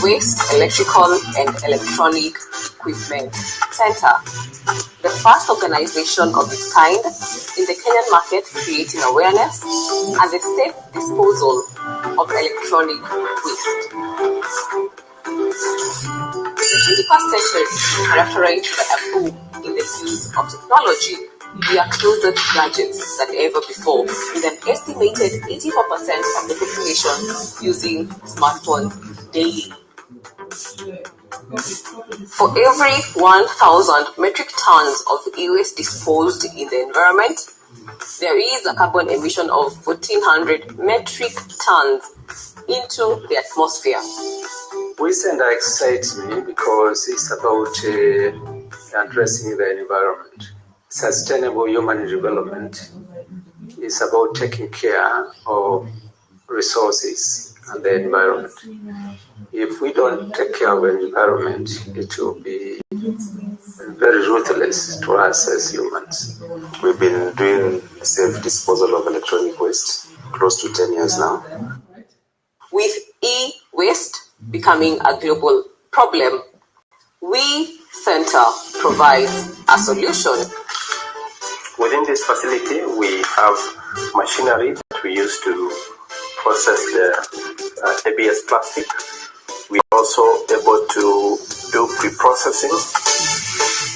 Waste Electrical and Electronic Equipment Centre, the first organization of its kind in the Kenyan market, creating awareness and the safe disposal of electronic waste. The 21st century is characterized by a boom in the use of technology. We are closer to gadgets than ever before, with an estimated 84% of the population using smartphones daily. For every 1,000 metric tons of e-waste disposed in the environment, there is a carbon emission of 1,400 metric tons into the atmosphere. WEEE Centre excites me because it's about addressing the environment. Sustainable human development is about taking care of resources and the environment. If we don't take care of the environment, it will be very ruthless to us as humans. We've been doing safe disposal of electronic waste close to 10 years now. With e-waste becoming a global problem, WEEE Centre provides a solution. Within this facility, we have machinery that we use to process the ABS plastic. We are also able to do pre-processing.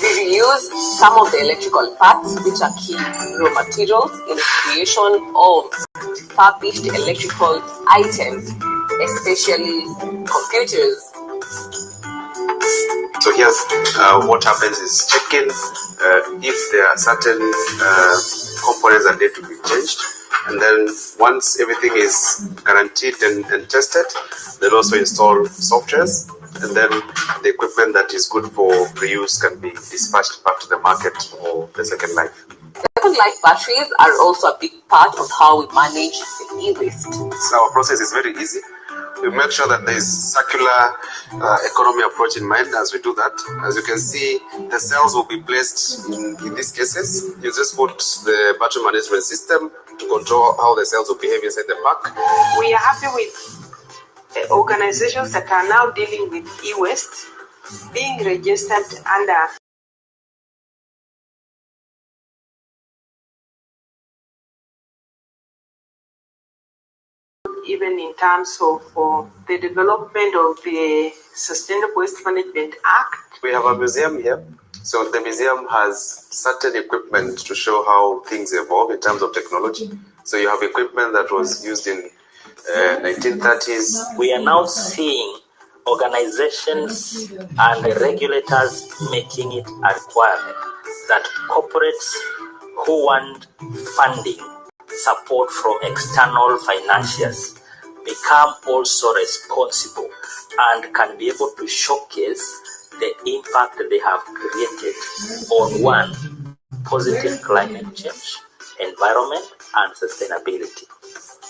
We reuse some of the electrical parts, which are key raw materials in the creation of refurbished electrical items, especially computers. So here's what happens is checking if there are certain components that need to be changed, and then once everything is guaranteed and tested, they'll also install softwares, and then the equipment that is good for reuse can be dispatched back to the market for the second life. Second life batteries are also a big part of how we manage the e-waste. So our process is very easy. We make sure that there is circular economy approach in mind as we do that. As you can see, the cells will be placed in these cases. You just put the battery management system to control how the cells will behave inside the pack. We are happy with organizations that are now dealing with e-waste being registered under even in terms of the development of the Sustainable Waste Management Act. We have a museum here. So the museum has certain equipment to show how things evolve in terms of technology. So you have equipment that was used in 1930s. We are now seeing organizations and regulators making it a requirement that corporates who want funding, support from external financiers, become also responsible and can be able to showcase the impact they have created on one, positive climate change, environment and sustainability.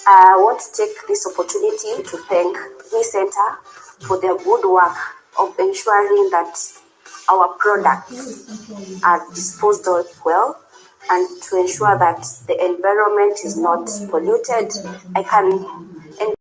I want to take this opportunity to thank WEEE Centre for their good work of ensuring that our products are disposed of well and to ensure that the environment is not polluted. I can encourage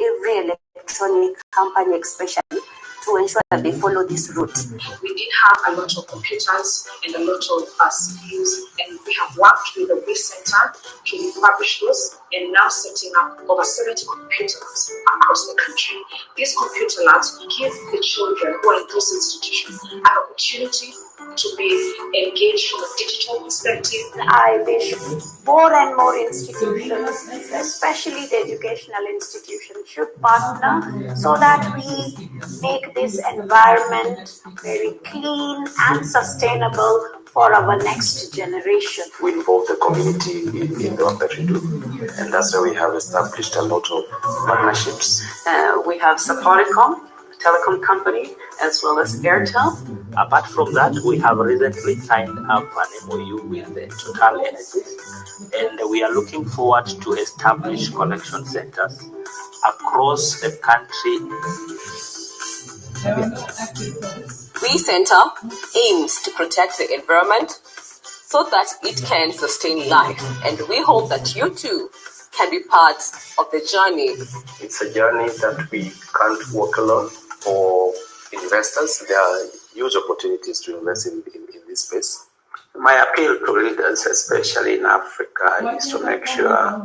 every electronic company especially to ensure that they follow this route. We did have a lot of computers and a lot of skills, and we have worked with the WEEE Centre to refurbish those and now setting up over 70 computer labs across the country. These computer labs give the children who are in those institutions an opportunity to be engaged from a digital perspective. I wish more and more institutions, especially the educational institutions, should partner so that we make this environment very clean and sustainable for our next generation. We involve the community in the work that we do, and that's why we have established a lot of partnerships. We have Safaricom, telecom company, as well as Airtel. Apart from that, we have recently signed up an MOU with the Total Energies, and we are looking forward to establish collection centers across the country. WEEE Centre aims to protect the environment so that it can sustain life, and we hope that you too can be part of the journey. It's a journey that we can't walk alone. For investors, there are huge opportunities to invest in this space. My appeal to leaders, especially in Africa, is to make sure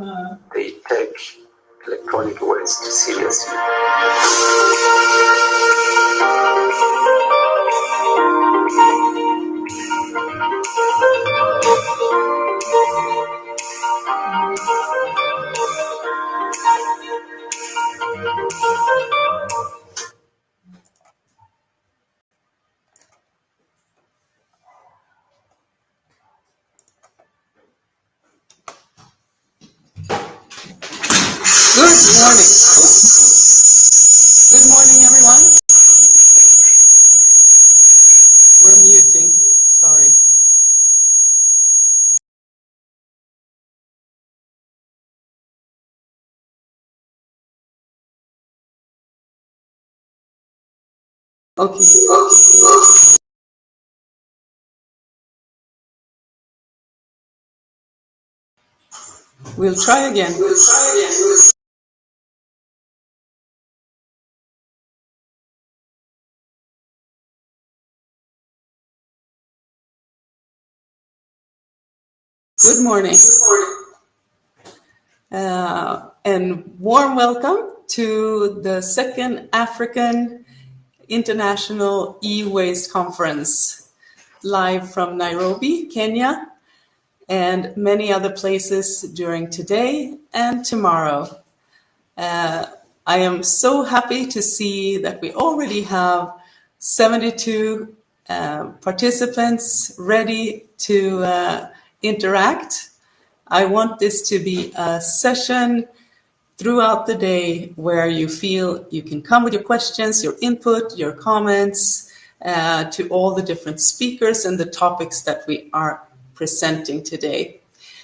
they take electronic waste seriously. Good morning. Good morning, everyone. We're muting. Sorry. Okay. We'll try again. Good morning. And warm welcome to the second African International E-Waste Conference, live from Nairobi, Kenya, and many other places during today and tomorrow. I am so happy to see that we already have 72 participants ready to interact. I want this to be a session throughout the day where you feel you can come with your questions, your input, your comments to all the different speakers and the topics that we are presenting today.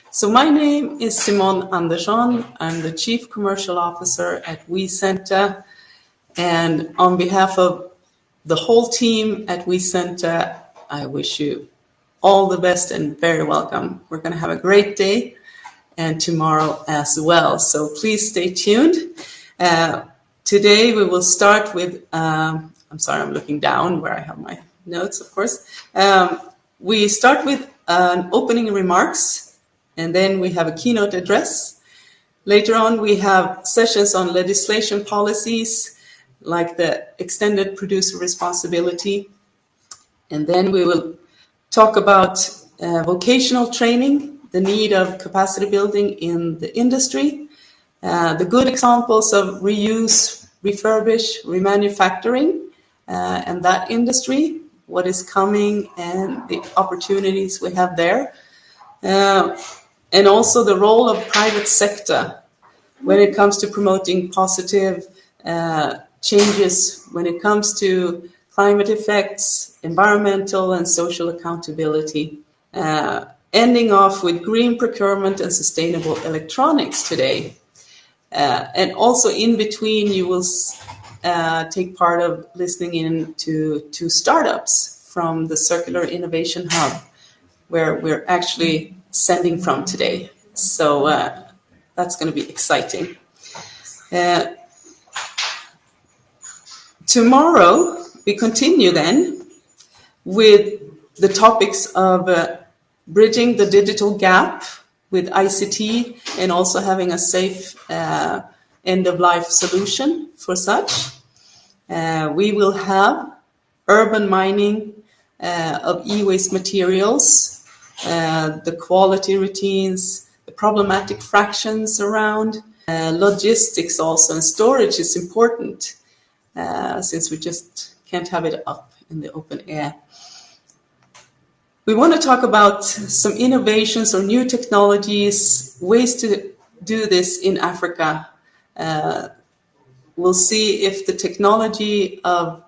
So my name is Simone Andersen. I'm the Chief Commercial Officer at WEEE Centre. And on behalf of the whole team at WEEE Centre, I wish you all the best and very welcome. We're going to have a great day and tomorrow as well. So please stay tuned. Today we will start with, I'm sorry, I'm looking down where I have my notes, of course. We start with opening remarks. And then we have a keynote address. Later on, we have sessions on legislation policies, like the extended producer responsibility. And then we will talk about vocational training, the need of capacity building in the industry, the good examples of reuse, refurbish, remanufacturing, and that industry, what is coming and the opportunities we have there. And also the role of private sector when it comes to promoting positive changes, when it comes to climate effects, environmental and social accountability. Ending off with green procurement and sustainable electronics today. And also in between, you will take part of listening in to startups from the Circular Innovation Hub, where we're actually sending from today. So that's going to be exciting. Tomorrow, we continue then with the topics of bridging the digital gap with ICT and also having a safe end-of-life solution for such. We will have urban mining of e-waste materials, the quality routines, the problematic fractions around, logistics also, and storage is important since we just can't have it up in the open air. We want to talk about some innovations or new technologies, ways to do this in Africa. We'll see if the technology of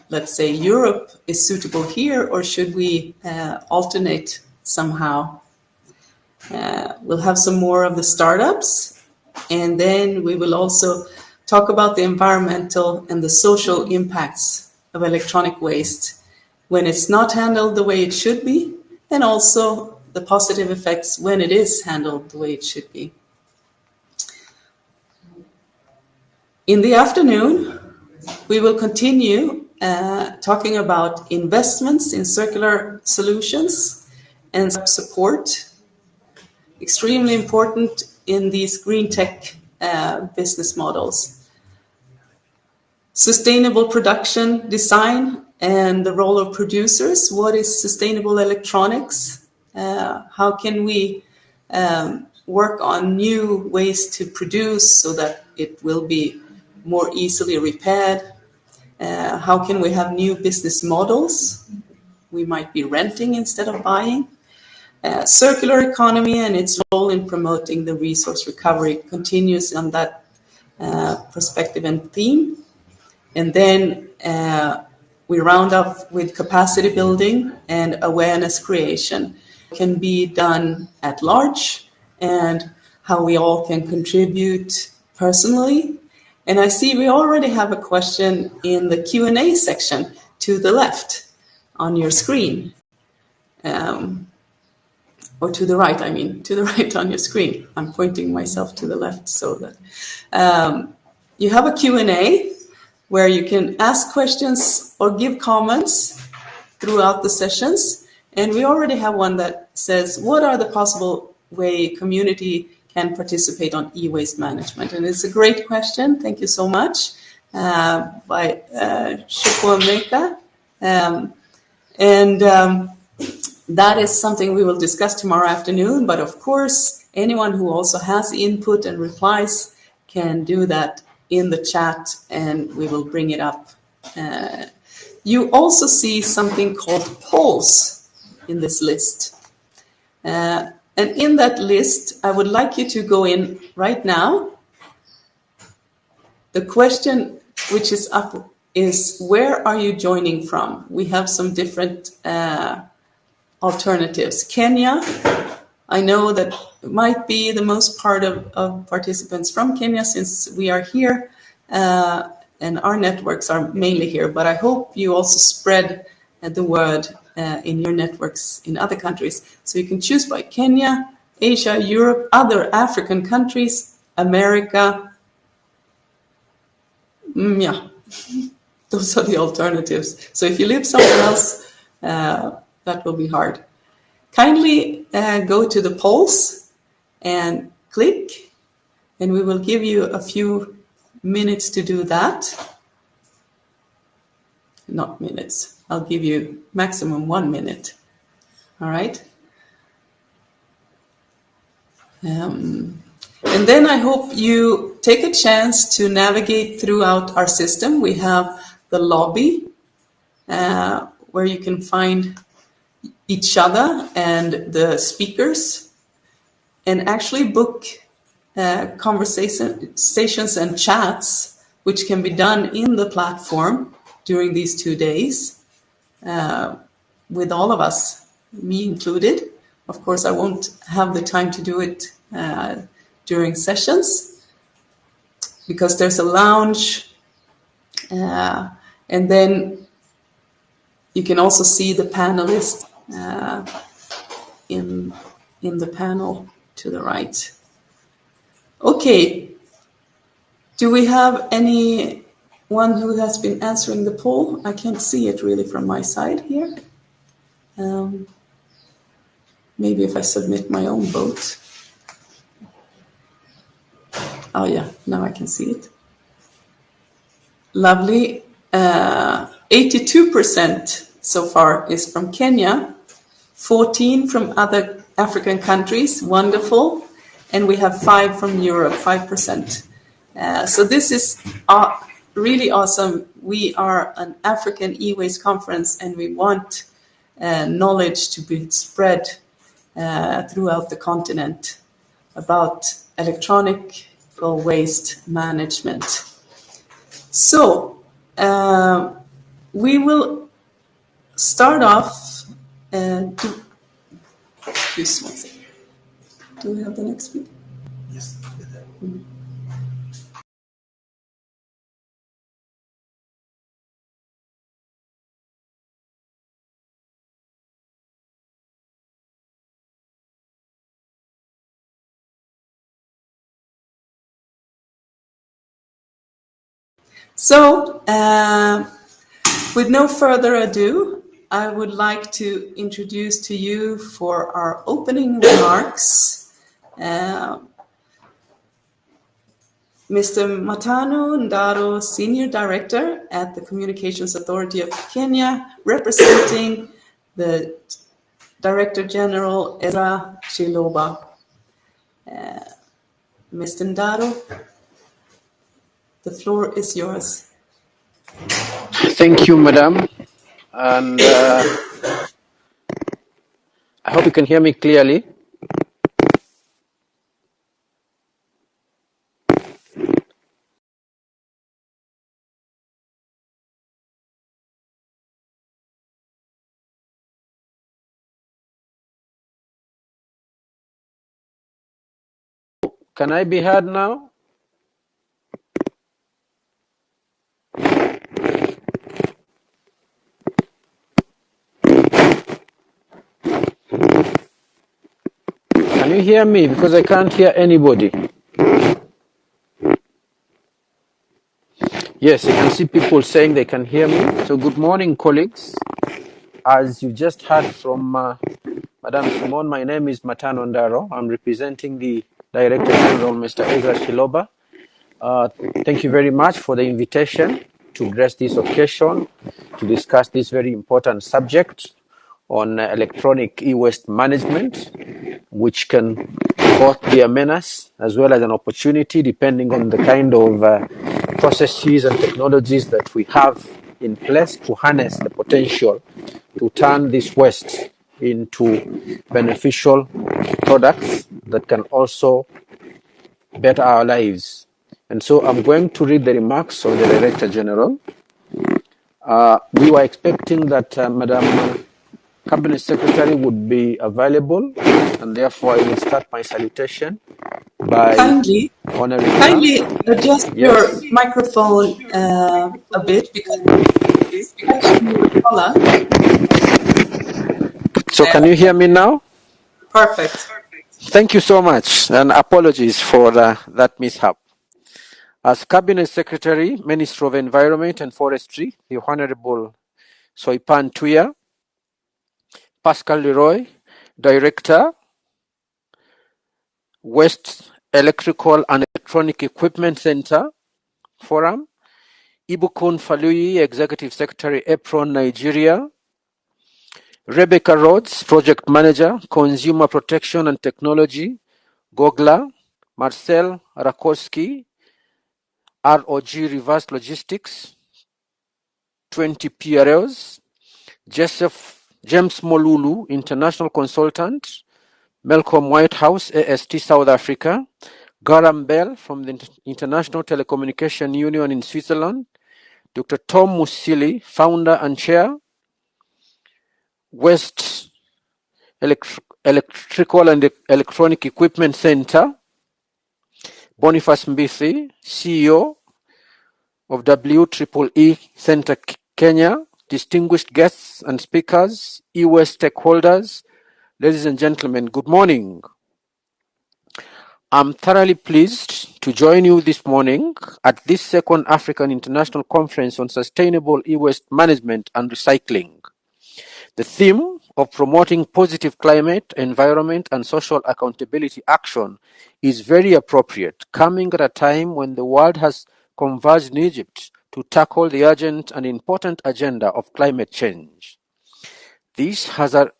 let's say Europe is suitable here, or should we alternate somehow? We'll have some more of the startups, and then we will also talk about the environmental and the social impacts of electronic waste when it's not handled the way it should be, and also the positive effects when it is handled the way it should be. In the afternoon, we will continue talking about investments in circular solutions and support. Extremely important in these green tech business models. Sustainable production design and the role of producers. What is sustainable electronics? How can we work on new ways to produce so that it will be more easily repaired? How can we have new business models? We might be renting instead of buying. Circular economy and its role in promoting the resource recovery continues on that perspective and theme. And then we round up with capacity building and awareness creation. It can be done at large and how we all can contribute personally. And I see we already have a question in the Q&A section to the left on your screen. Or to the right, to the right on your screen. I'm pointing myself to the left so that you have a Q&A where you can ask questions or give comments throughout the sessions. And we already have one that says, what are the possible way community can participate on e-waste management? And it's a great question. Thank you so much by Shukwa Meka. That is something we will discuss tomorrow afternoon, but of course, anyone who also has input and replies can do that in the chat and we will bring it up. You also see something called polls in this list. And in that list, I would like you to go in right now. The question which is up is, where are you joining from? We have some different alternatives. Kenya, I know that might be the most part of participants from Kenya since we are here and our networks are mainly here, but I hope you also spread the word in your networks in other countries. So you can choose by Kenya, Asia, Europe, other African countries, America. Yeah, those are the alternatives. So if you live somewhere else, that will be hard. Kindly go to the polls and click, and we will give you a few minutes to do that. Not minutes, I'll give you maximum 1 minute. All right. And then I hope you take a chance to navigate throughout our system. We have the lobby where you can find each other and the speakers and actually book conversations and chats, which can be done in the platform during these 2 days with all of us, me included. Of course, I won't have the time to do it during sessions because there's a lounge and then you can also see the panelists in the panel to the right. Okay, do we have anyone who has been answering the poll? I can't see it really from my side here. Maybe if I submit my own vote. Oh yeah, now I can see it. Lovely. 82% so far is from Kenya, 14 from other African countries, wonderful, and we have 5 from Europe, 5%. So this is really awesome. We are an African e-waste conference and we want knowledge to be spread throughout the continent about electronic waste management. So we will start off. Just one second. Do we have the next one? Yes. So, with no further ado, I would like to introduce to you for our opening remarks Mr. Matano Ndaro, Senior Director at the Communications Authority of Kenya, representing the Director General Ezra Chiloba. Mr. Ndaro, the floor is yours. Thank you, Madam. And I hope you can hear me clearly. Can I be heard now? Can you hear me? Because I can't hear anybody. Yes, I can see people saying they can hear me. So good morning, colleagues. As you just heard from Madam Simon, my name is Matano Ndaro. I'm representing the Director General, Mr. Ezra Chiloba. Thank you very much for the invitation to address this occasion, to discuss this very important subject on electronic e-waste management, which can both be a menace as well as an opportunity, depending on the kind of processes and technologies that we have in place to harness the potential to turn this waste into beneficial products that can also better our lives. And so I'm going to read the remarks of the Director General. We were expecting that Madam Cabinet Secretary would be available, and therefore I will start my salutation by Kindly honoring her. adjust your microphone a bit because it's touching your collar. So can you hear me now? Perfect. Thank you so much, and apologies for that mishap. As Cabinet Secretary, Minister of Environment and Forestry, the Honorable Soipan Tuya, Pascal Leroy, Director, West Electrical and Electronic Equipment Center, Forum, Ibukun Faluyi, Executive Secretary, EPRON, Nigeria, Rebecca Rhodes, Project Manager, Consumer Protection and Technology, GOGLA, Marcel Rakowski, ROG Reverse Logistics, 20 PRLs, James Molulu, International Consultant, Malcolm Whitehouse, AST South Africa, Garam Bell from the International Telecommunication Union in Switzerland, Dr. Tom Musili, Founder and Chair, West Electrical and Electronic Equipment Center, Boniface Mbithi, CEO of WEEE Centre Kenya, distinguished guests and speakers, e-waste stakeholders, ladies and gentlemen, good morning. I'm thoroughly pleased to join you this morning at this second African International Conference on Sustainable E-Waste Management and Recycling. The theme of promoting positive climate, environment, and social accountability action is very appropriate, coming at a time when the world has converged in Egypt to tackle the urgent and important agenda of climate change. This has a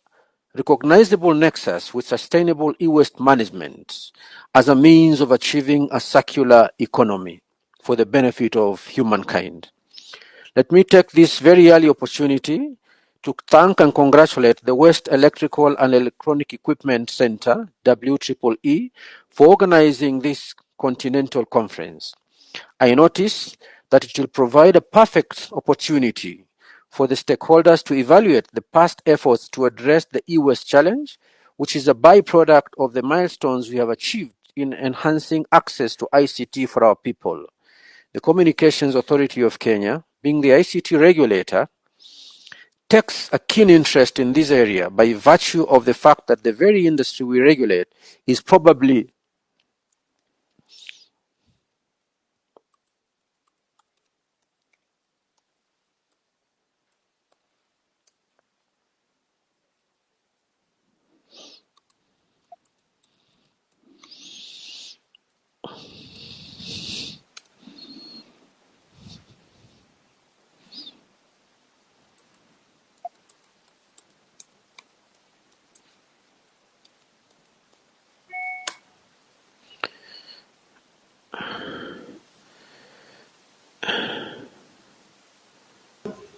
recognizable nexus with sustainable e-waste management as a means of achieving a circular economy for the benefit of humankind. Let me take this very early opportunity to thank and congratulate the West Electrical and Electronic Equipment Center, WEEE, for organizing this continental conference. I notice that it will provide a perfect opportunity for the stakeholders to evaluate the past efforts to address the e-waste challenge, which is a byproduct of the milestones we have achieved in enhancing access to ICT for our people. The Communications Authority of Kenya, being the ICT regulator, takes a keen interest in this area by virtue of the fact that the very industry we regulate is probably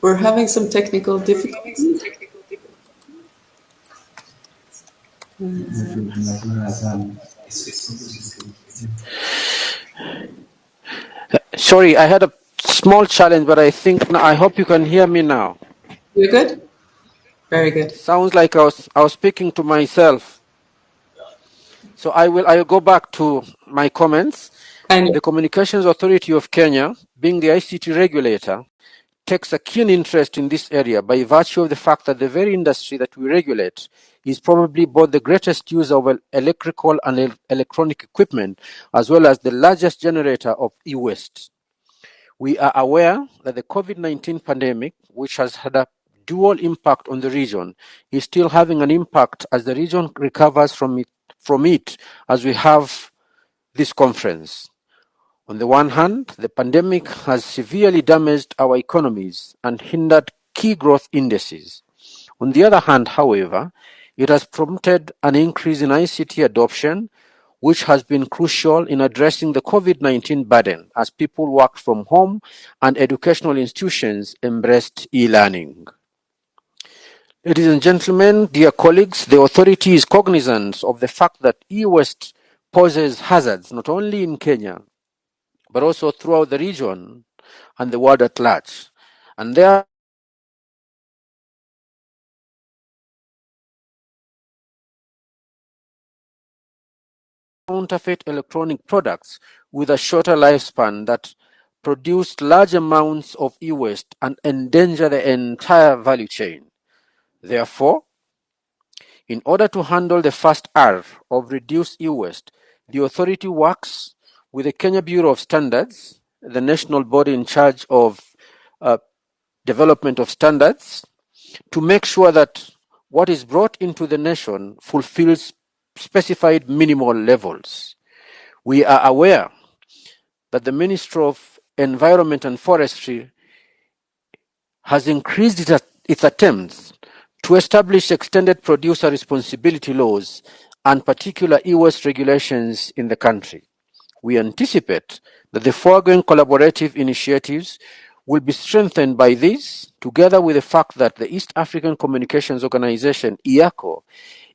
We're having some technical difficulties. Sorry, I had a small challenge, but I hope you can hear me now. You're good? Very good. Sounds like I was speaking to myself. So I will go back to my comments. And The Communications Authority of Kenya, being the ICT regulator, takes a keen interest in this area by virtue of the fact that the very industry that we regulate is probably both the greatest user of electrical and electronic equipment, as well as the largest generator of e-waste. We are aware that the COVID-19 pandemic, which has had a dual impact on the region, is still having an impact as the region recovers from it as we have this conference. On the one hand, the pandemic has severely damaged our economies and hindered key growth indices. On the other hand, however, it has prompted an increase in ICT adoption, which has been crucial in addressing the COVID-19 burden as people worked from home and educational institutions embraced e-learning. Ladies and gentlemen, dear colleagues, the authority is cognizant of the fact that e-waste poses hazards not only in Kenya, but also throughout the region and the world at large. And there counterfeit electronic products with a shorter lifespan that produce large amounts of e-waste and endanger the entire value chain. Therefore, in order to handle the first R of reduced e-waste, the authority works with the Kenya Bureau of Standards, the national body in charge of development of standards, to make sure that what is brought into the nation fulfills specified minimal levels. We are aware that the Ministry of Environment and Forestry has increased its attempts to establish extended producer responsibility laws and particular e-waste regulations in the country. We anticipate that the foregoing collaborative initiatives will be strengthened by this, together with the fact that the East African Communications Organization, EACO,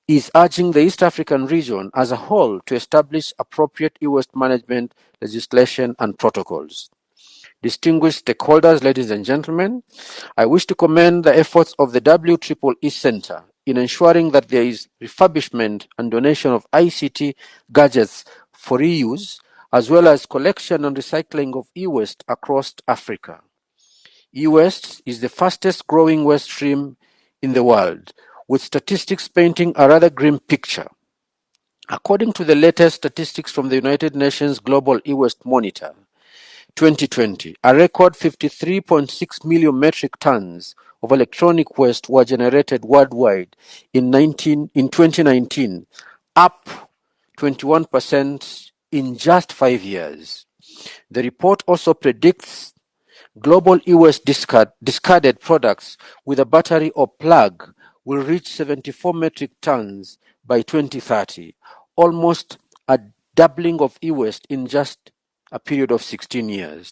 is urging the East African region as a whole to establish appropriate e-waste management legislation and protocols. Distinguished stakeholders, ladies and gentlemen, I wish to commend the efforts of the WEEE Centre in ensuring that there is refurbishment and donation of ICT gadgets for reuse, as well as collection and recycling of e-waste across Africa. E-waste is the fastest growing waste stream in the world, with statistics painting a rather grim picture. According to the latest statistics from the United Nations Global E-Waste Monitor, 2020, a record 53.6 million metric tons of electronic waste were generated worldwide in 2019, up 21% in just 5 years. The report also predicts global e-waste discarded products with a battery or plug will reach 74 metric tons by 2030, almost a doubling of e-waste in just a period of 16 years.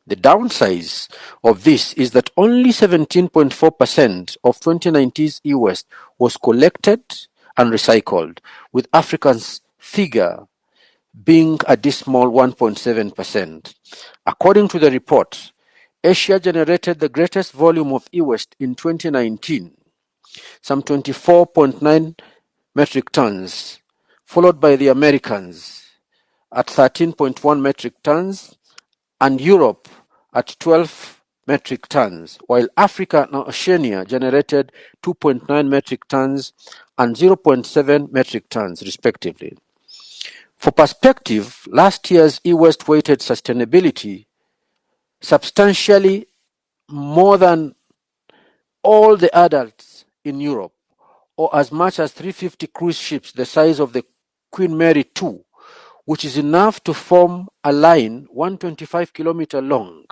The downside of this is that only 17.4% of 2019's e-waste was collected and recycled, with Africa's figure being a dismal 1.7%. According to the report, Asia generated the greatest volume of e-waste in 2019, some 24.9 metric tons, followed by the Americans at 13.1 metric tons and Europe at 12 metric tons, while Africa and Oceania generated 2.9 metric tons and 0.7 metric tons, respectively. For perspective, last year's e-waste weighted sustainability substantially more than all the adults in Europe, or as much as 350 cruise ships the size of the Queen Mary II, which is enough to form a line 125 kilometers long.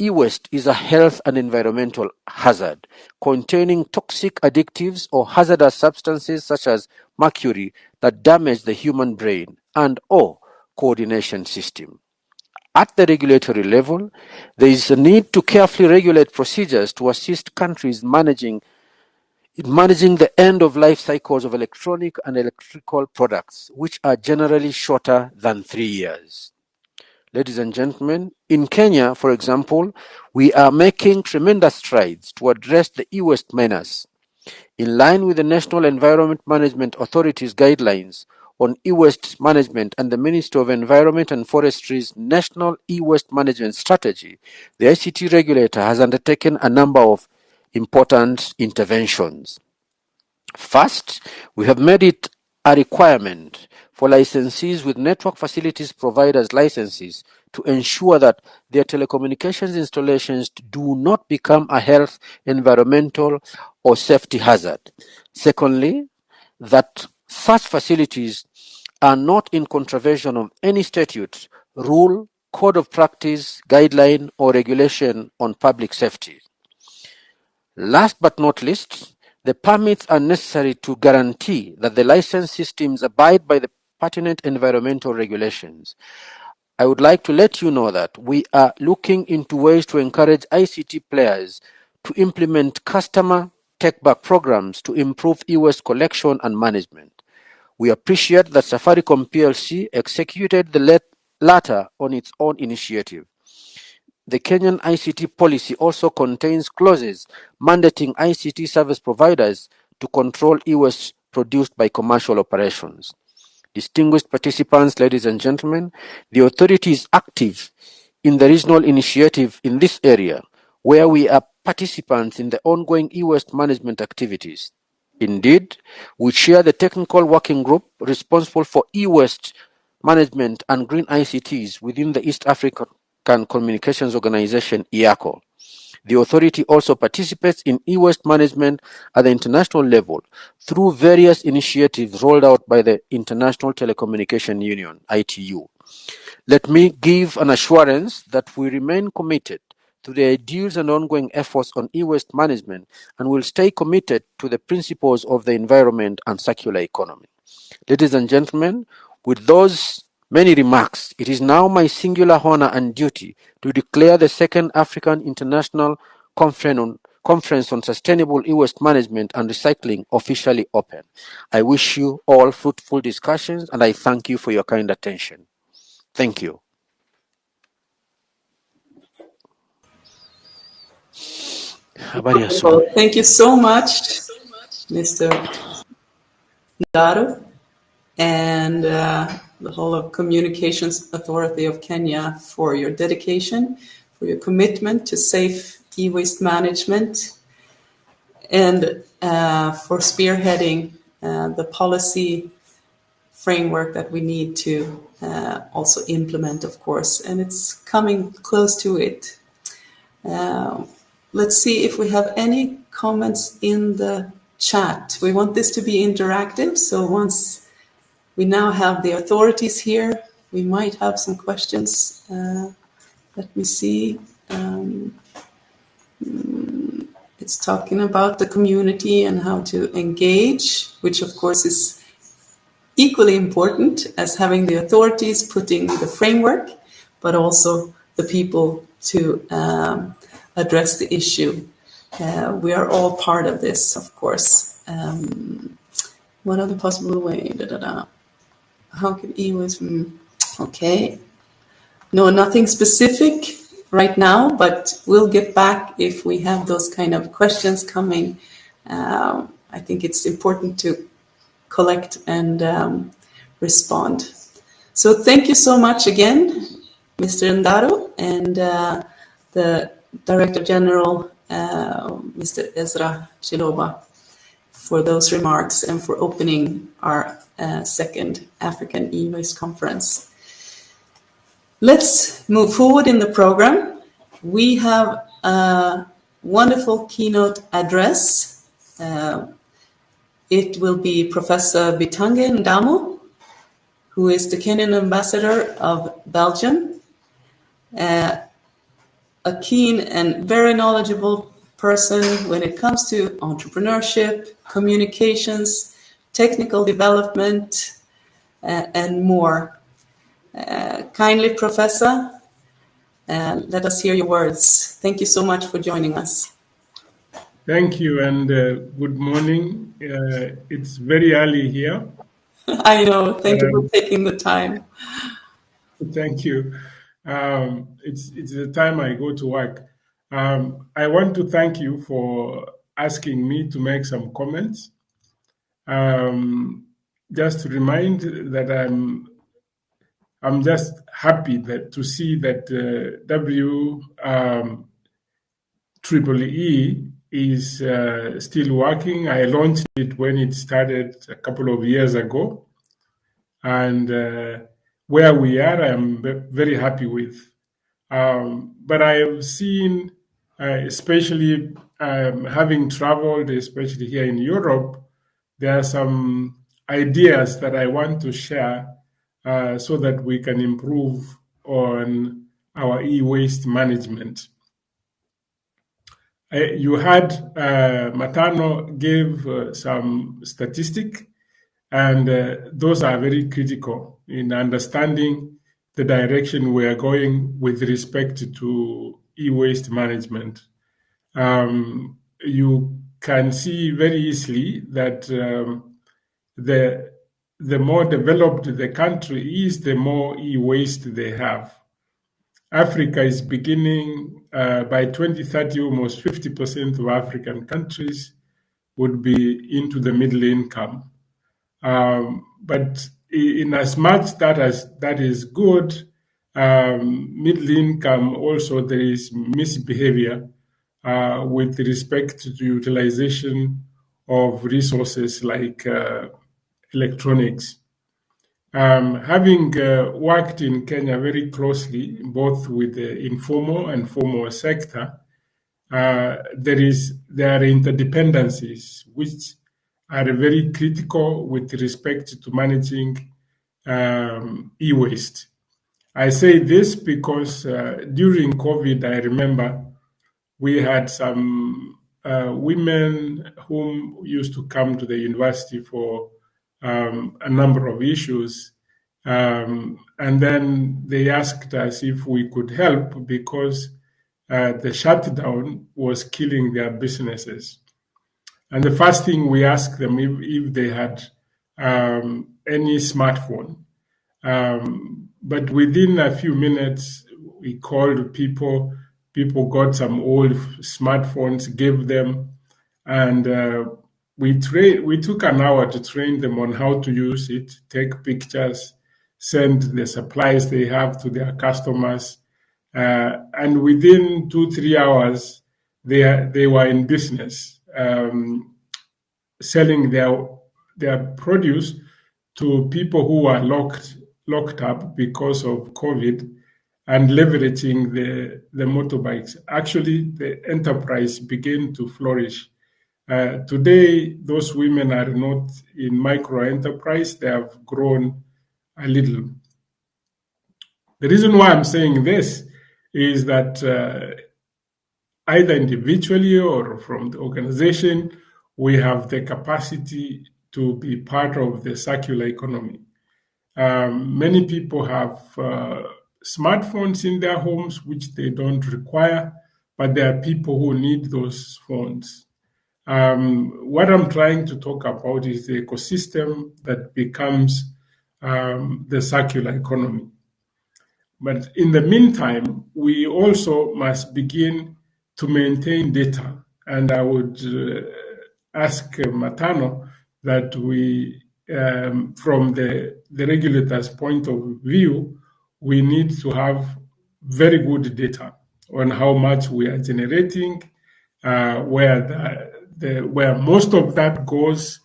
E-waste is a health and environmental hazard containing toxic additives or hazardous substances such as mercury that damage the human brain and/or coordination system. At the regulatory level, there is a need to carefully regulate procedures to assist countries managing the end-of-life cycles of electronic and electrical products, which are generally shorter than 3 years. Ladies and gentlemen, in Kenya, for example, we are making tremendous strides to address the e-waste menace. In line with the National Environment Management Authority's guidelines on e-waste management and the Ministry of Environment and Forestry's National E-Waste Management Strategy, the ICT regulator has undertaken a number of important interventions. First, we have made it a requirement for licensees with network facilities providers licenses to ensure that their telecommunications installations do not become a health, environmental, or safety hazard. Secondly, that such facilities are not in contravention of any statute, rule, code of practice, guideline, or regulation on public safety. Last but not least, the permits are necessary to guarantee that the license systems abide by the pertinent environmental regulations. I would like to let you know that we are looking into ways to encourage ICT players to implement customer take-back programs to improve e-waste collection and management. We appreciate that Safaricom PLC executed the latter on its own initiative. The Kenyan ICT policy also contains clauses mandating ICT service providers to control e-waste produced by commercial operations. Distinguished participants, ladies and gentlemen, the authority is active in the regional initiative in this area, where we are participants in the ongoing e-waste management activities. Indeed, we chair the technical working group responsible for e-waste management and green ICTs within the East African Communications Organization, IACO. The authority also participates in e-waste management at the international level through various initiatives rolled out by the International Telecommunication Union, ITU. Let me give an assurance that we remain committed to the ideals and ongoing efforts on e-waste management and will stay committed to the principles of the environment and circular economy. Ladies and gentlemen, with those many remarks, it is now my singular honor and duty to declare the Second African International Conference on Sustainable E-Waste Management and Recycling officially open. I wish you all fruitful discussions and I thank you for your kind attention. Thank you. Thank you so much, Mr. Ndaro, and the whole of Communications Authority of Kenya for your dedication, for your commitment to safe e-waste management, and for spearheading the policy framework that we need to also implement, of course, and it's coming close to it. Let's see if we have any comments in the chat. We want this to be interactive, so once we now have the authorities here, we might have some questions. Let me see. It's talking about the community and how to engage, which of course is equally important as having the authorities putting the framework, but also the people to address the issue. We are all part of this, of course. What other possible way? How can e-waste? Okay. No, nothing specific right now, but we'll get back if we have those kind of questions coming. I think it's important to collect and respond. So thank you so much again, Mr. Ndaro, and the Director General, Mr. Ezra Chiloba, for those remarks and for opening our second African e-waste conference. Let's move forward in the program. We have a wonderful keynote address. It will be Professor Bitange Ndamo, who is the Kenyan ambassador of Belgium, a keen and very knowledgeable person when it comes to entrepreneurship, communications, technical development, and more. Kindly, Professor, let us hear your words. Thank you so much for joining us. Thank you, and good morning. It's very early here. I know. Thank you for taking the time. Thank you. It's the time I go to work. I want to thank you for asking me to make some comments. Just to remind that I'm just happy that to see that WEEE is still working. I launched it when it started a couple of years ago, and where we are, I'm very happy with. But I have seen, especially having traveled, especially here in Europe, there are some ideas that I want to share so that we can improve on our e-waste management. You had Matano gave some statistic, and those are very critical in understanding the direction we are going with respect to e-waste management. You can see very easily that the more developed the country is, the more e-waste they have. Africa is beginning, by 2030, almost 50% of African countries would be into the middle income. But in as much that is good, middle income also there is misbehavior with respect to utilization of resources like electronics. Having worked in Kenya very closely, both with the informal and formal sector, there are interdependencies which are very critical with respect to managing e-waste. I say this because during COVID, I remember we had some women whom used to come to the university for a number of issues. And then they asked us if we could help because the shutdown was killing their businesses. And the first thing we asked them if they had any smartphone. But within a few minutes, we called people. People got some old smartphones, gave them, and we took an hour to train them on how to use it, take pictures, send the supplies they have to their customers, and within 2-3 hours, they were in business, selling their produce to people who were locked up because of COVID, and leveraging the motorbikes. Actually, the enterprise began to flourish. Today, those women are not in micro enterprise, they have grown a little. The reason why I'm saying this is that either individually or from the organization, we have the capacity to be part of the circular economy. Many people have smartphones in their homes, which they don't require, but there are people who need those phones. What I'm trying to talk about is the ecosystem that becomes the circular economy. But in the meantime, we also must begin to maintain data. And I would ask Matano that we, from the regulator's point of view, we need to have very good data on how much we are generating, where most of that goes.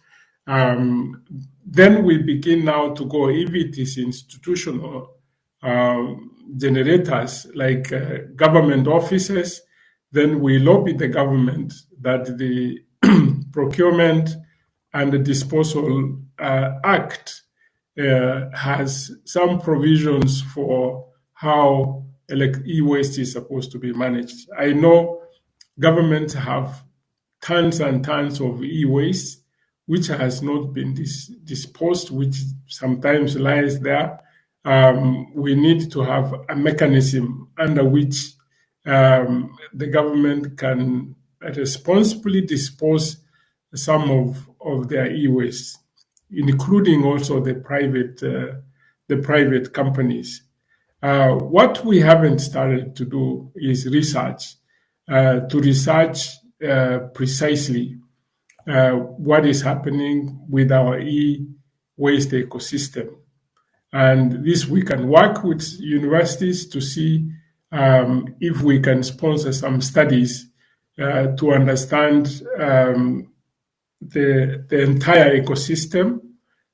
Then we begin now to go, if it is institutional generators like government offices, then we lobby the government that the Procurement and the Disposal Act has some provisions for how e-waste is supposed to be managed. I know governments have tons and tons of e-waste which has not been disposed, which sometimes lies there. We need to have a mechanism under which the government can responsibly dispose some of their e-waste, including also the private companies. What we haven't started to do is research precisely what is happening with our e-waste ecosystem. And this we can work with universities to see if we can sponsor some studies to understand the entire ecosystem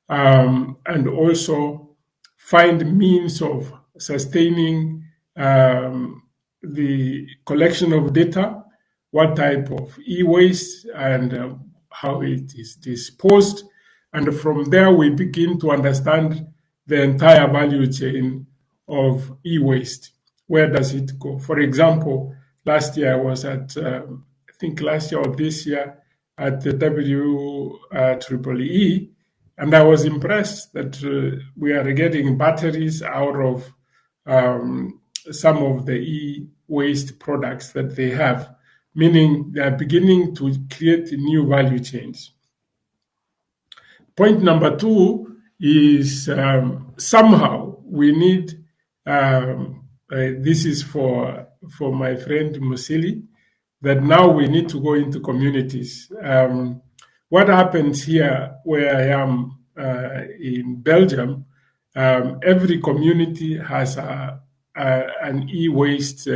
and also find means of sustaining the collection of data, what type of e-waste and how it is disposed. And from there, we begin to understand the entire value chain of e-waste. Where does it go? For example, last year I was at, I think last year or this year, at the WEEE, and I was impressed that we are getting batteries out of some of the e-waste products that they have, meaning they are beginning to create new value chains. Point number 2 is somehow we need, this is for my friend Musili, that now we need to go into communities. What happens here where I am in Belgium, every community has an e-waste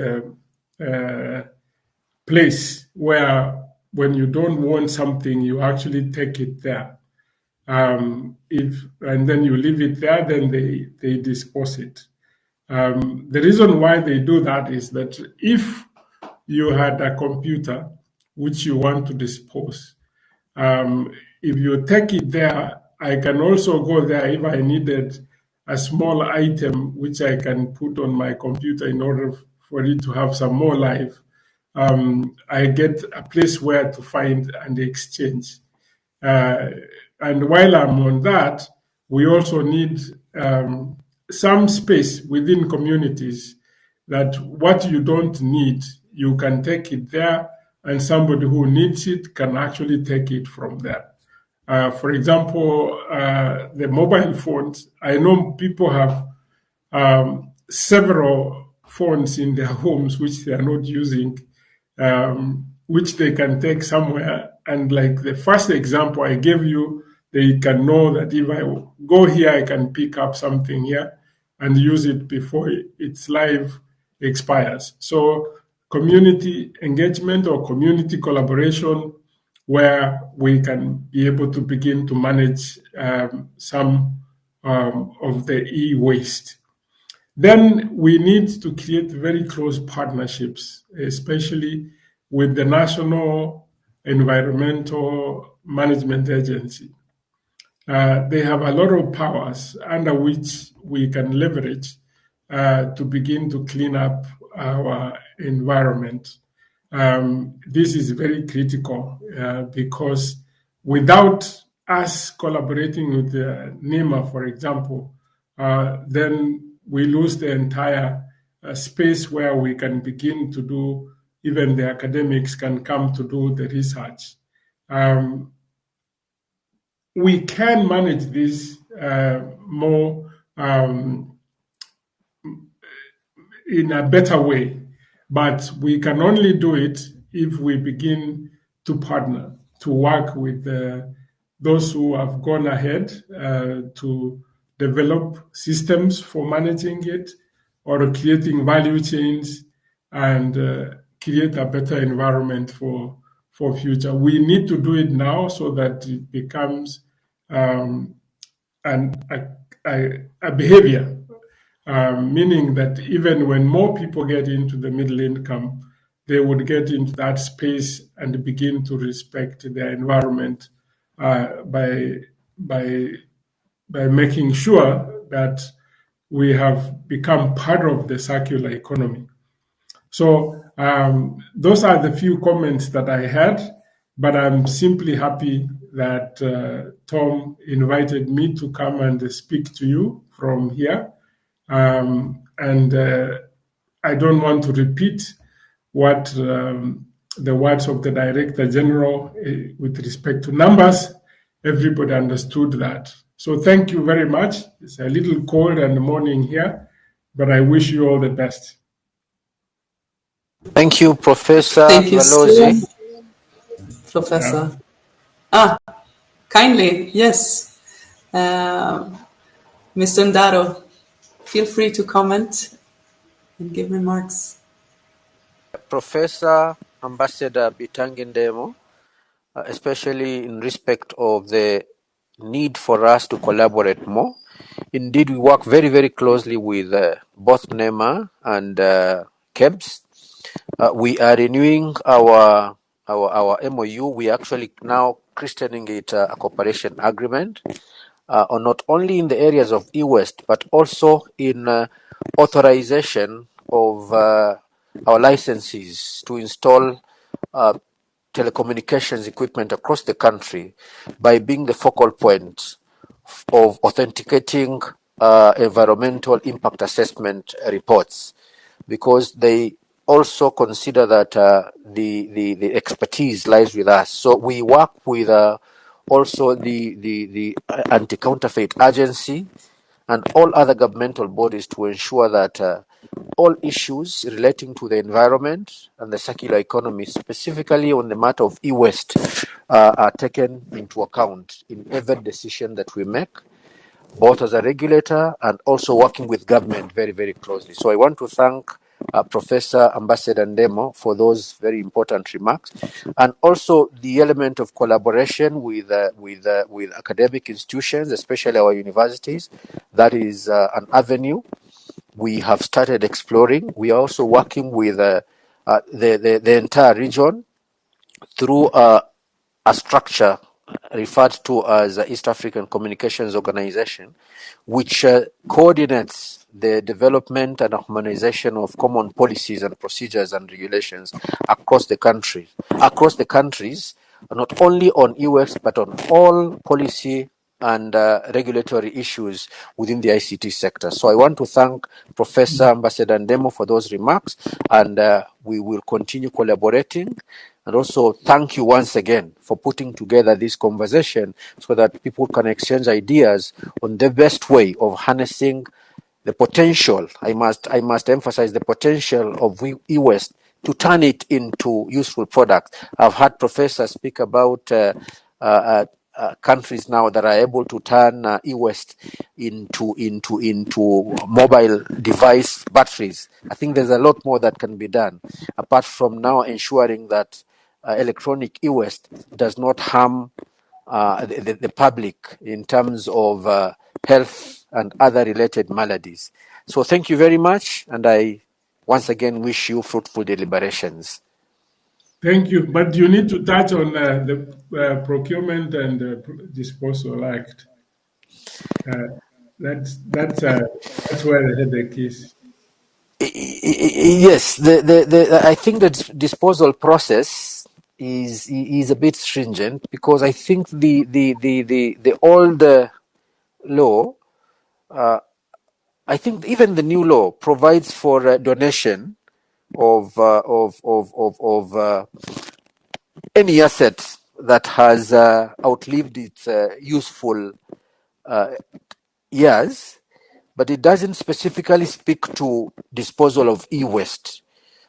place where when you don't want something, you actually take it there. And then you leave it there, then they dispose it. The reason why they do that is that if you had a computer which you want to dispose, if you take it there, I can also go there if I needed a small item which I can put on my computer in order for it to have some more life. I get a place where to find and exchange. And while I'm on that, we also need some space within communities that what you don't need, you can take it there, and somebody who needs it can actually take it from there. For example, the mobile phones, I know people have several phones in their homes which they are not using, which they can take somewhere. And like the first example I gave you, they can know that if I go here, I can pick up something here and use it before its life expires. So community engagement or community collaboration where we can be able to begin to manage some of the e-waste. Then we need to create very close partnerships, especially with the National Environmental Management Agency. They have a lot of powers under which we can leverage to begin to clean up our environment. This is very critical because without us collaborating with NEMA, for example, then we lose the entire space where we can begin to do, even the academics can come to do the research. We can manage this more in a better way, but we can only do it if we begin to partner, to work with those who have gone ahead to develop systems for managing it or creating value chains and create a better environment for future. We need to do it now so that it becomes a behavior, meaning that even when more people get into the middle income, they would get into that space and begin to respect their environment by by making sure that we have become part of the circular economy. So those are the few comments that I had, but I'm simply happy that Tom invited me to come and speak to you from here. And I don't want to repeat what the words of the Director General with respect to numbers. Everybody understood that. So thank you very much. It's a little cold and morning here, but I wish you all the best. Thank you, Professor Thank you so Balozi. much, Professor. Kindly, yes. Mr. Ndaro, feel free to comment and give remarks. Professor Ambassador Bitangendemo, especially in respect of the need for us to collaborate more. Indeed, we work very, very closely with both NEMA and KEBS. We are renewing our MOU. We are actually now christening it a cooperation agreement, or not only in the areas of e-West, but also in authorization of our licenses to install telecommunications equipment across the country by being the focal point of authenticating environmental impact assessment reports, because they also consider that the expertise lies with us. So we work with also the anti-counterfeit agency and all other governmental bodies to ensure that all issues relating to the environment and the circular economy, specifically on the matter of e-waste, are taken into account in every decision that we make, both as a regulator and also working with government very, very closely. So I want to thank Professor Ambassador Ndemo for those very important remarks, and also the element of collaboration with academic institutions, especially our universities. That is an avenue we have started exploring. We are also working with the entire region through a structure referred to as the East African Communications Organization, which coordinates the development and harmonization of common policies and procedures and regulations across the countries, not only on e-Waste, but on all policy and regulatory issues within the ICT sector. So I want to thank Professor Ambassador Ndemo for those remarks, and we will continue collaborating. And also thank you once again for putting together this conversation so that people can exchange ideas on the best way of harnessing the potential. I must emphasize the potential of e-Waste to turn it into useful products. I've heard professors speak about countries now that are able to turn e-Waste into mobile device batteries. I think there's a lot more that can be done, apart from now ensuring that electronic e-Waste does not harm the public in terms of health and other related maladies. So thank you very much, and I once again wish you fruitful deliberations. Thank you. But you need to touch on the Procurement and Disposal Act. That's where the headache is. Yes, I think the disposal process is a bit stringent, because I think the old law, I think even the new law provides for donation of any asset that has outlived its useful years, but it doesn't specifically speak to disposal of e-waste.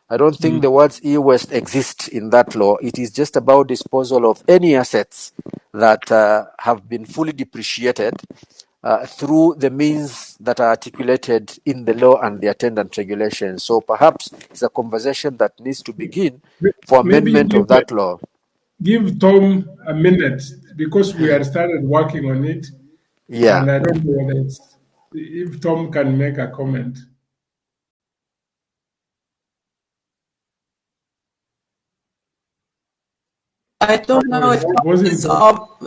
I don't think the words e-waste exist in that law. It is just about disposal of any assets that have been fully depreciated through the means that are articulated in the law and the attendant regulations. So perhaps it's a conversation that needs to begin for amendment of that law. Give Tom a minute, because we have started working on it. Yeah. And I don't know whether if Tom can make a comment. I don't know if Tom is up.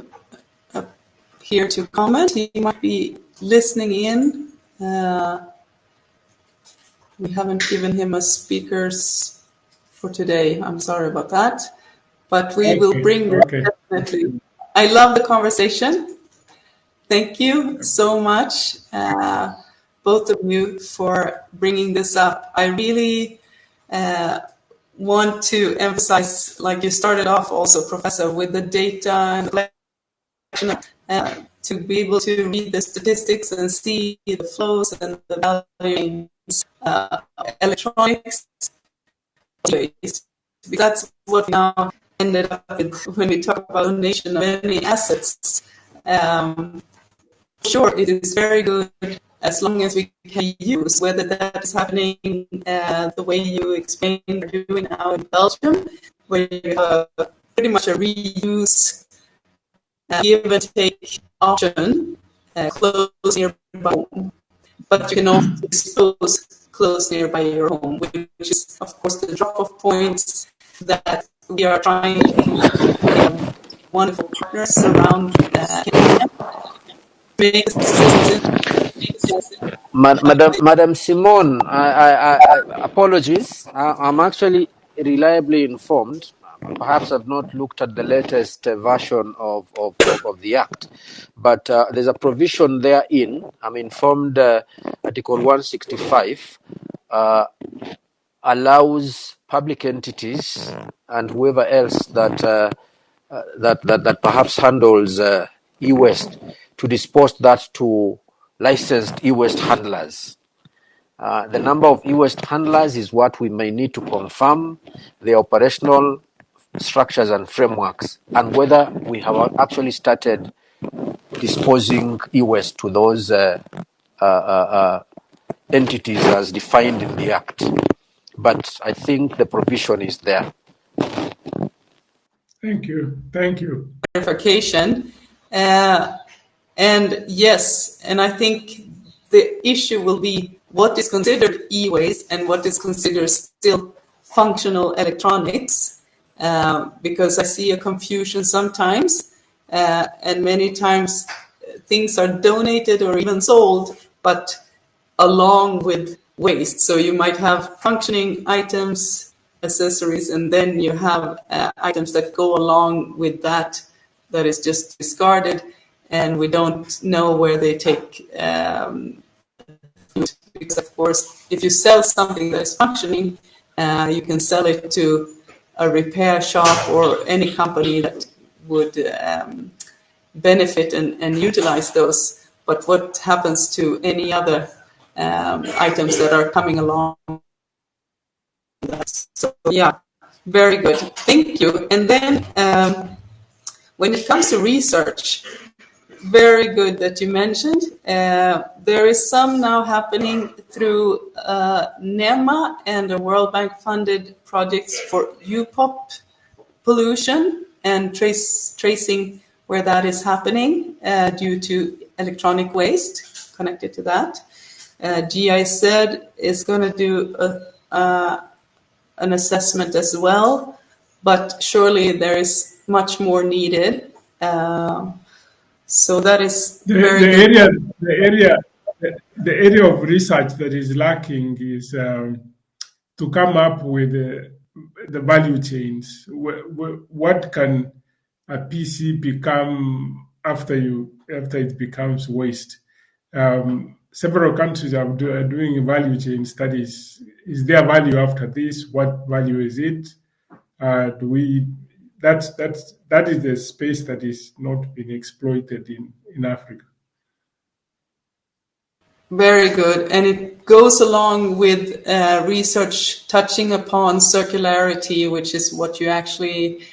here to comment. He might be listening in. We haven't given him a speakers for today. I'm sorry about that. But we will bring that definitely. I love the conversation. Thank you so much, both of you, for bringing this up. I really want to emphasize, like you started off also, Professor, with the data and to be able to read the statistics and see the flows and the values, electronics. That's what we now ended up with when we talk about donation of any assets. Sure, it is very good as long as we can use, whether that is happening the way you explained you're doing now in Belgium, where you have pretty much a reuse give and take option close nearby home. But you can also dispose close nearby your home, which is, of course, the drop-off points that we are trying to wonderful partners around Kenya. Madam Simone, apologies. I'm actually reliably informed. Perhaps I've not looked at the latest version of the Act, but there's a provision therein. I'm informed Article 165 allows public entities and whoever else that perhaps handles e-waste to dispose that to licensed e-waste handlers. The number of e-waste handlers is what we may need to confirm, the operational structures and frameworks, and whether we have actually started disposing e-waste to those entities as defined in the Act. But I think the provision is there. Thank you. Thank you. Clarification. And yes, and I think the issue will be what is considered e-waste and what is considered still functional electronics, because I see a confusion sometimes, and many times things are donated or even sold, but along with waste. So you might have functioning items, accessories, and then you have items that go along with that is just discarded, and we don't know where they take. Because of course, if you sell something that is functioning, you can sell it to a repair shop or any company that would benefit and utilize those. But what happens to any other items that are coming along? So yeah, very good. Thank you. And then when it comes to research, very good that you mentioned. There is some now happening through NEMA and the World Bank funded projects for UPOP pollution and tracing where that is happening due to electronic waste connected to that. GIZ is going to do an assessment as well, but surely there is much more needed. So that is the area of research that is lacking is to come up with the value chains. What can a PC become after it becomes waste? Several countries are doing value chain studies. Is there value after this? What value is it? That is the space that is not being exploited in Africa. Very good. And it goes along with research touching upon circularity, which is what you actually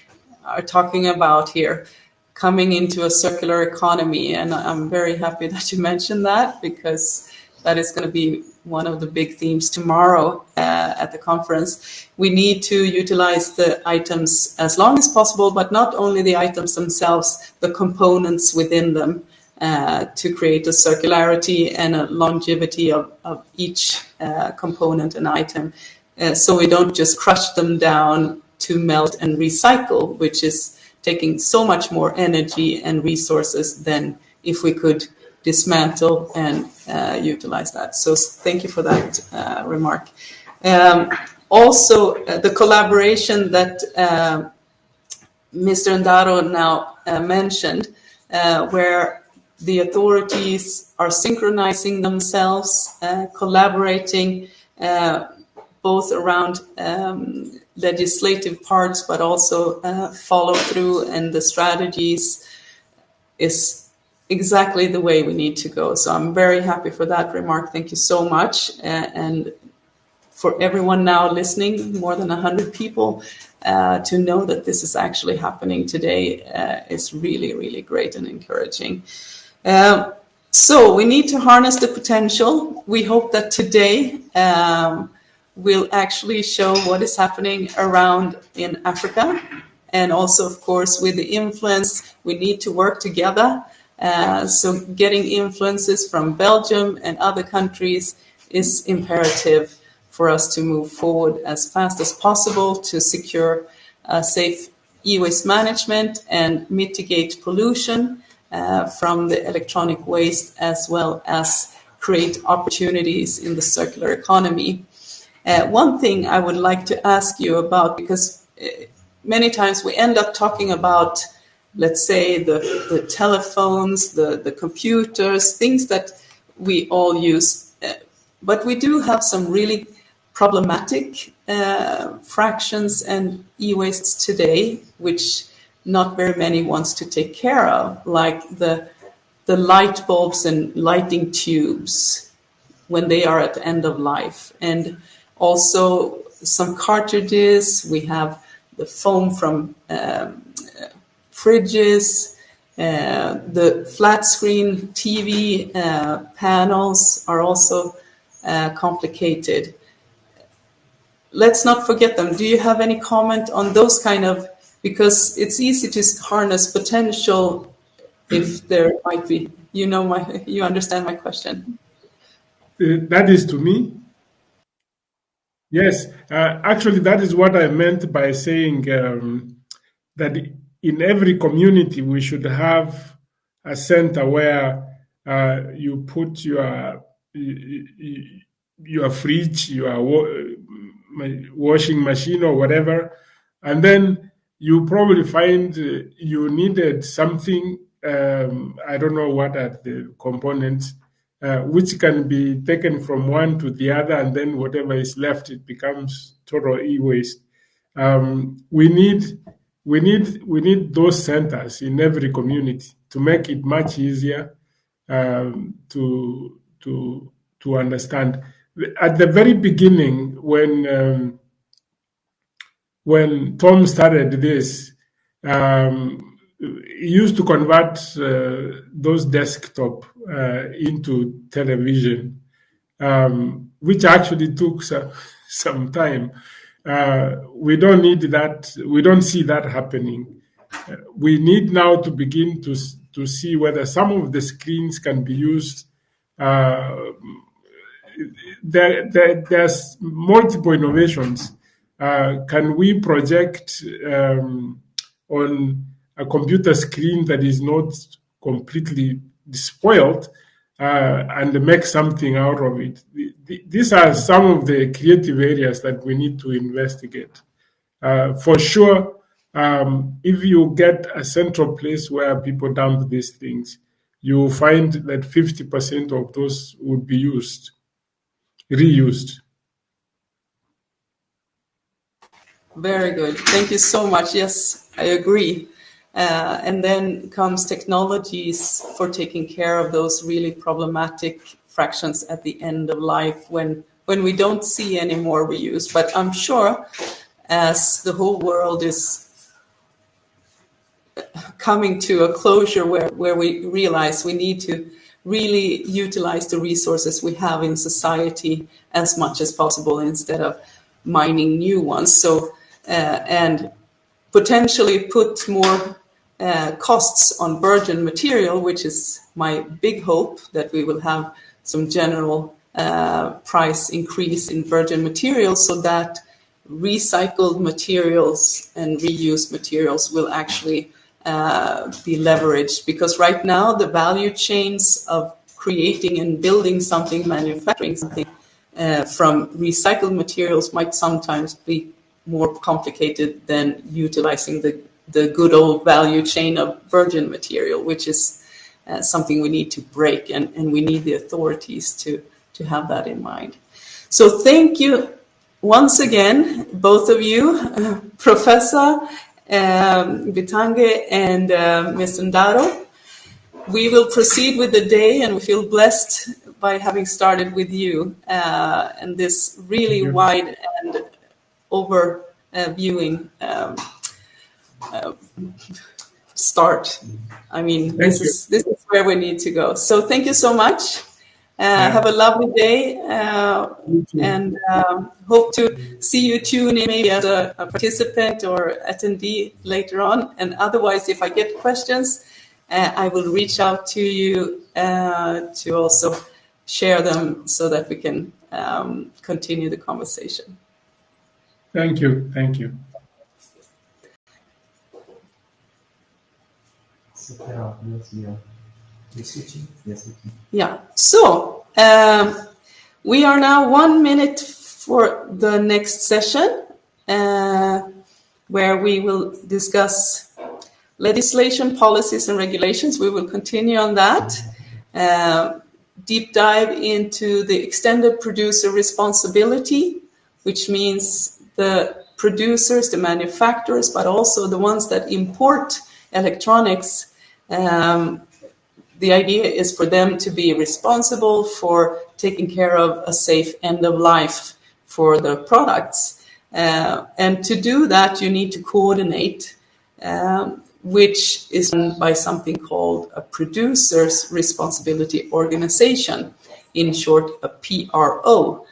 are talking about here, coming into a circular economy. And I'm very happy that you mentioned that, because that is going to be one of the big themes tomorrow at the conference. We need to utilize the items as long as possible, but not only the items themselves, the components within them, to create a circularity and a longevity of each component and item. So we don't just crush them down to melt and recycle, which is taking so much more energy and resources than if we could dismantle and utilize that. So thank you for that remark. Also, the collaboration that Mr. Ndaro now mentioned, where the authorities are synchronizing themselves, collaborating both around legislative parts, but also follow through and the strategies, is exactly the way we need to go. So I'm very happy for that remark. Thank you so much. And for everyone now listening, more than 100 people, to know that this is actually happening today is really, really great and encouraging. So we need to harness the potential. We hope that today will actually show what is happening around in Africa. And also, of course, with the influence, we need to work together. So getting influences from Belgium and other countries is imperative for us to move forward as fast as possible to secure safe e-waste management and mitigate pollution from the electronic waste, as well as create opportunities in the circular economy. One thing I would like to ask you about, because many times we end up talking about, let's say, the telephones, the computers, things that we all use. But we do have some really problematic fractions and e-wastes today, which not very many wants to take care of, like the light bulbs and lighting tubes when they are at the end of life. And also some cartridges. We have the foam from fridges. The flat screen TV panels are also complicated. Let's not forget them. Do you have any comment on those kind of, because it's easy to harness potential if there might be, you understand my question? That is to me. Yes, actually, that is what I meant by saying that in every community we should have a center where you put your fridge, your washing machine or whatever, and then you probably find you needed something, I don't know what are the components, which can be taken from one to the other, and then whatever is left, it becomes total e-waste. We need those centers in every community to make it much easier to understand. At the very beginning, when Tom started this, he used to convert those desktop into television, which actually took some time. We don't need that. We don't see that happening. We need now to begin to see whether some of the screens can be used. There's multiple innovations. Can we project on a computer screen that is not completely spoiled and make something out of it? These are some of the creative areas that we need to investigate. For sure, if you get a central place where people dump these things, you will find that 50% of those would be reused. Very good. Thank you so much. Yes, I agree. And then comes technologies for taking care of those really problematic fractions at the end of life when we don't see any more reuse. But I'm sure as the whole world is coming to a closure where we realize we need to really utilize the resources we have in society as much as possible instead of mining new ones. So, and potentially put more costs on virgin material, which is my big hope that we will have some general price increase in virgin materials so that recycled materials and reused materials will actually be leveraged, because right now the value chains of creating and building something, manufacturing something from recycled materials might sometimes be more complicated than utilizing the good old value chain of virgin material, which is something we need to break, and we need the authorities to have that in mind. So thank you once again, both of you, Professor Bitange and Mr. Ndaro. We will proceed with the day, and we feel blessed by having started with you and this really wide and overviewing start. I mean, this is where we need to go. So thank you so much. Have a lovely day, and hope to see you tune in maybe as a participant or attendee later on. And otherwise, if I get questions, I will reach out to you to also share them so that we can continue the conversation. Thank you. Thank you. Yeah. So we are now 1 minute for the next session, where we will discuss legislation, policies, and regulations. We will continue on that. Deep dive into the extended producer responsibility, which means the producers, the manufacturers, but also the ones that import electronics. The idea is for them to be responsible for taking care of a safe end of life for the products. And to do that, you need to coordinate, which is done by something called a Producer's Responsibility Organization, in short, a PRO.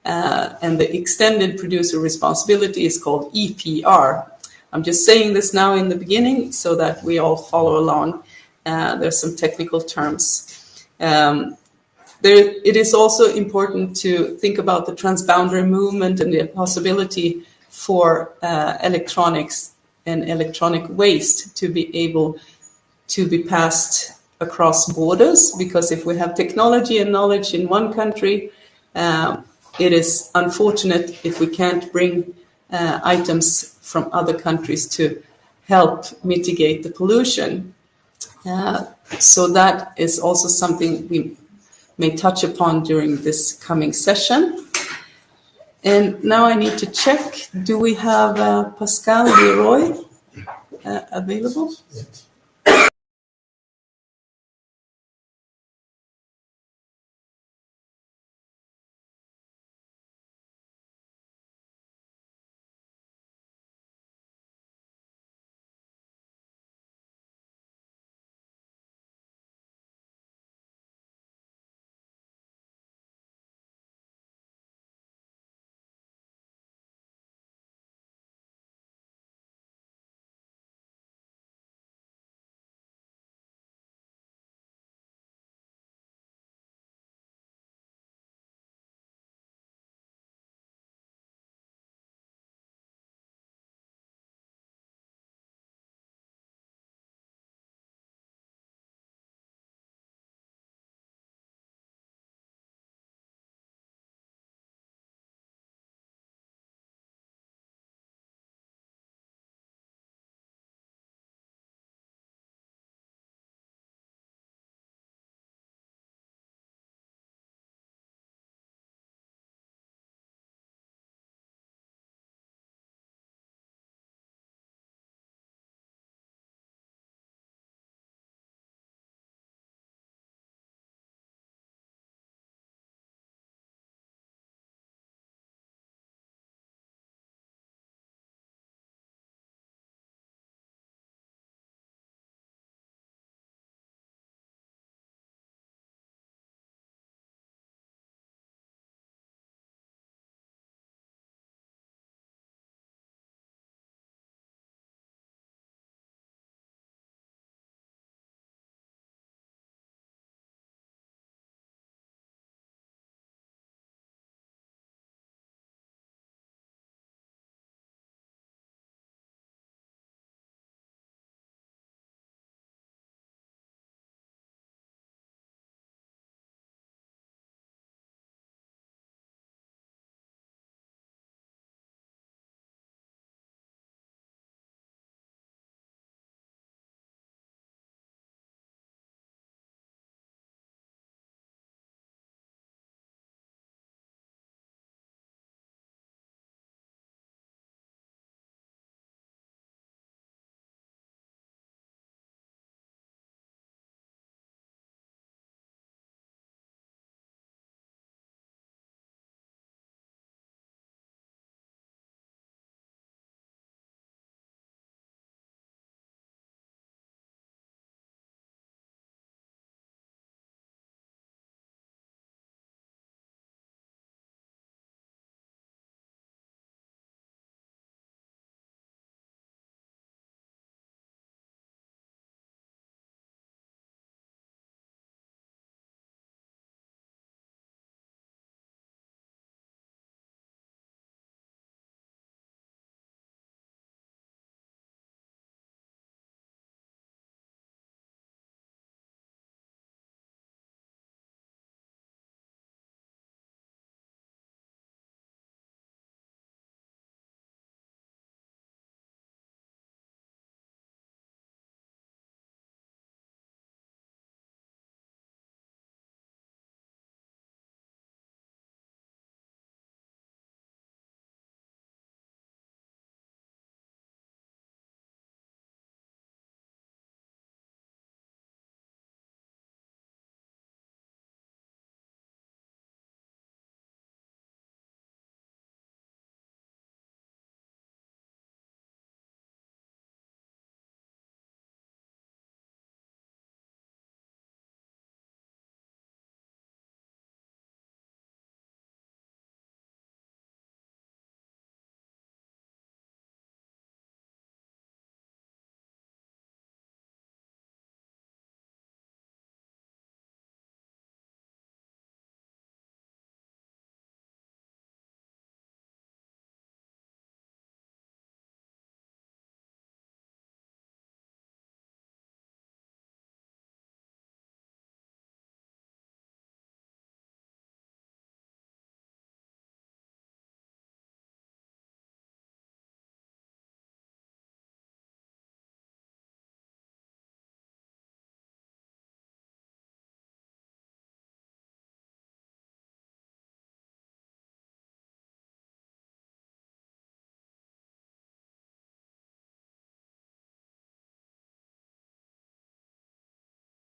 And the extended producer responsibility is called EPR. I'm just saying this now in the beginning so that we all follow along. There's some technical terms. It is also important to think about the transboundary movement and the possibility for electronics and electronic waste to be able to be passed across borders, because if we have technology and knowledge in one country, it is unfortunate if we can't bring items from other countries to help mitigate the pollution. So that is also something we may touch upon during this coming session. And now I need to check, do we have Pascal, Leroy available?